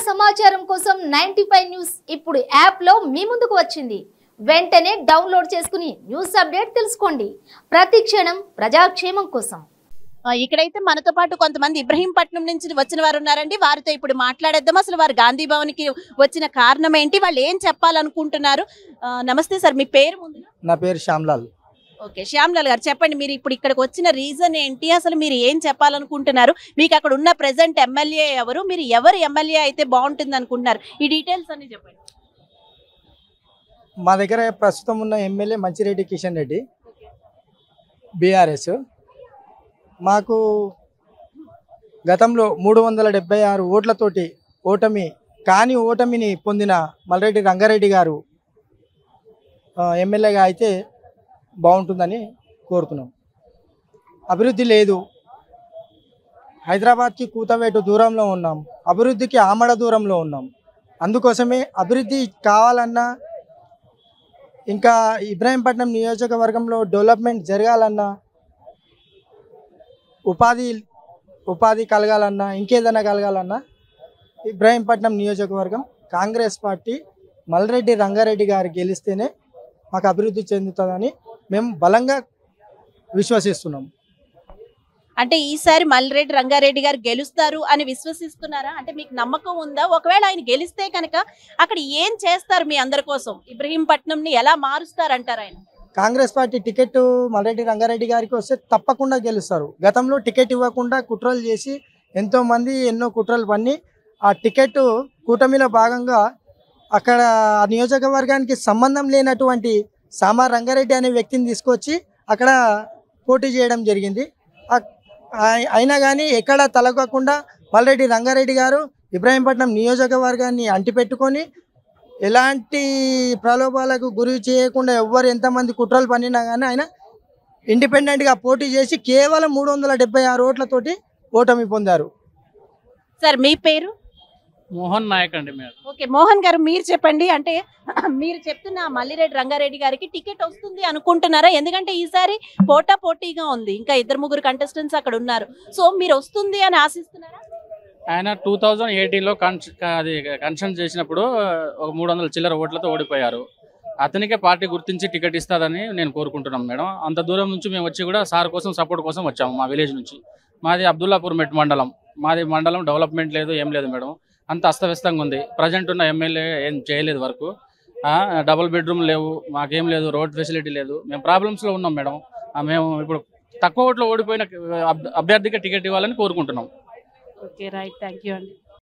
సమాచారం కోసం 95 న్యూస్ ఇప్పుడు యాప్ లో మీ ముందుకు వచ్చింది. వెంటనే డౌన్లోడ్ చేసుకుని న్యూస్ అప్డేట్ తెలుసుకోండి. ప్రతి క్షణం ప్రజాక్షేమం కోసం. ఇక్కడైతే మనతో పాటు కొంతమంది ఇబ్రహీంపట్నం నుంచి వచ్చిన వారు ఉన్నారండి. వారితో ఇప్పుడు మాట్లాడేద్దాం. అసలు వారు గాంధీ భవన్ కి వచ్చిన కారణం ఏంటి, వాళ్ళు ఏం చెప్పాలనుకుంటున్నారు? నమస్తే సార్, మీ పేరు ముందు? నా పేరు శ్యామ్లాల్. ఓకే, శ్యామ్లాల్ గారు చెప్పండి, మీరు ఇప్పుడు ఇక్కడికి వచ్చిన రీజన్ ఏంటి, అసలు మీరు ఏం చెప్పాలనుకుంటున్నారు? మీకు అక్కడ ఉన్న ప్రెసెంట్ ఎమ్మెల్యే ఎవరు, మీరు ఎవరు ఎమ్మెల్యే అయితే బాగుంటుంది అనుకుంటున్నారు? ఈ డీటెయిల్స్ అన్ని చెప్పండి. మా దగ్గర ప్రస్తుతం ఉన్న ఎమ్మెల్యే మంచిరెడ్డి కిషన్ రెడ్డి, బీఆర్ఎస్. మాకు గతంలో 376 ఓట్లతోటి ఓటమిని పొందిన మల్రెడ్డి రంగారెడ్డి గారు ఎమ్మెల్యేగా అయితే బాగుంటుందని కోరుతున్నాం. అభివృద్ధి లేదు, హైదరాబాద్కి కూతవేటు దూరంలో ఉన్నాం, అభివృద్ధికి ఆమడ దూరంలో ఉన్నాం. అందుకోసమే అభివృద్ధి కావాలన్నా, ఇంకా ఇబ్రహీంపట్నం నియోజకవర్గంలో డెవలప్మెంట్ జరగాలన్నా, ఉపాధి కలగాలన్నా, ఇంకేదైనా కలగాలన్నా ఇబ్రహీంపట్నం నియోజకవర్గం కాంగ్రెస్ పార్టీ మల్రెడ్డి రంగారెడ్డి గారు గెలిస్తేనే మాకు అభివృద్ధి చెందుతుందని మేము బలంగా విశ్వసిస్తున్నాం. అంటే ఈసారి మల్రెడ్డి రంగారెడ్డి గారు గెలుస్తారు అని విశ్వసిస్తున్నారా? అంటే మీకు నమ్మకం ఉందా? ఒకవేళ ఆయన గెలిస్తే కనుక అక్కడ ఏం చేస్తారు మీ అందరి కోసం? ఇబ్రహీంపట్నంని ఎలా మారుస్తారంటారు ఆయన? కాంగ్రెస్ పార్టీ టికెట్ మల్రెడ్డి రంగారెడ్డి గారికి వస్తే తప్పకుండా గెలుస్తారు. గతంలో టికెట్ ఇవ్వకుండా కుట్రలు చేసి ఎంతోమంది ఎన్నో కుట్రలు పన్ని ఆ టికెట్ కూటమిలో భాగంగా అక్కడ ఆ నియోజకవర్గానికి సంబంధం లేనటువంటి సామా రంగారెడ్డి అనే వ్యక్తిని తీసుకొచ్చి అక్కడ పోటీ చేయడం జరిగింది. అయినా కానీ ఎక్కడ తలగకుండా మల్రెడ్డి రంగారెడ్డి గారు ఇబ్రహీంపట్నం నియోజకవర్గాన్ని అంటిపెట్టుకొని ఎలాంటి ప్రలోభాలకు గురి చేయకుండా ఎవ్వరు ఎంతమంది కుట్రలు పన్నినా కానీ ఆయన ఇండిపెండెంట్గా పోటీ చేసి కేవలం 376 ఓట్లతోటి ఓటమి పొందారు. సార్, మీ పేరు? మోహన్ నాయక్ అండి. ఓకే, మోహన్ గారు మీరు చెప్పండి. అంటే మీరు చెప్తున్న మల్లిరెడ్డి రంగారెడ్డి గారికి టికెట్ వస్తుంది అనుకుంటున్నారా? ఎందుకంటే ఈసారి పోటాపోటీగా ఉంది, ఇంకా 2-3 కంటెస్టెంట్స్ అక్కడ ఉన్నారు. సో మీరు వస్తుంది అని ఆశిస్తున్నారా? ఆయన 2018లో కన్సెషన్ చేసినప్పుడు ఒక 300 చిల్లర ఓట్లతో ఓడిపోయారు. అతనికే పార్టీ గుర్తించి టికెట్ ఇస్తుందని నేను కోరుకుంటున్నాను మేడం. అంత దూరం నుంచి మేము వచ్చి కూడా సార్ కోసం సపోర్ట్ కోసం వచ్చాము. మా విలేజ్ నుంచి, మాది అబ్దుల్లాపూర్ మెట్ మండలం. మాది మండలం డెవలప్మెంట్ లేదు, ఏం లేదు మేడం. అంత అస్తవ్యస్తంగా ఉంది. ప్రజెంట్ ఉన్న ఎమ్మెల్యే ఏం చేయలేదు వరకు. డబుల్ బెడ్రూమ్ లేవు, మాకేం లేదు, రోడ్ ఫెసిలిటీ లేదు. మేము ప్రాబ్లమ్స్లో ఉన్నాం మేడం. మేము ఇప్పుడు తక్కువ ఓట్లో ఓడిపోయిన అభ్యర్థికి టికెట్ ఇవ్వాలని కోరుకుంటున్నాం. ఓకే, రైట్, థ్యాంక్ యూ అండి.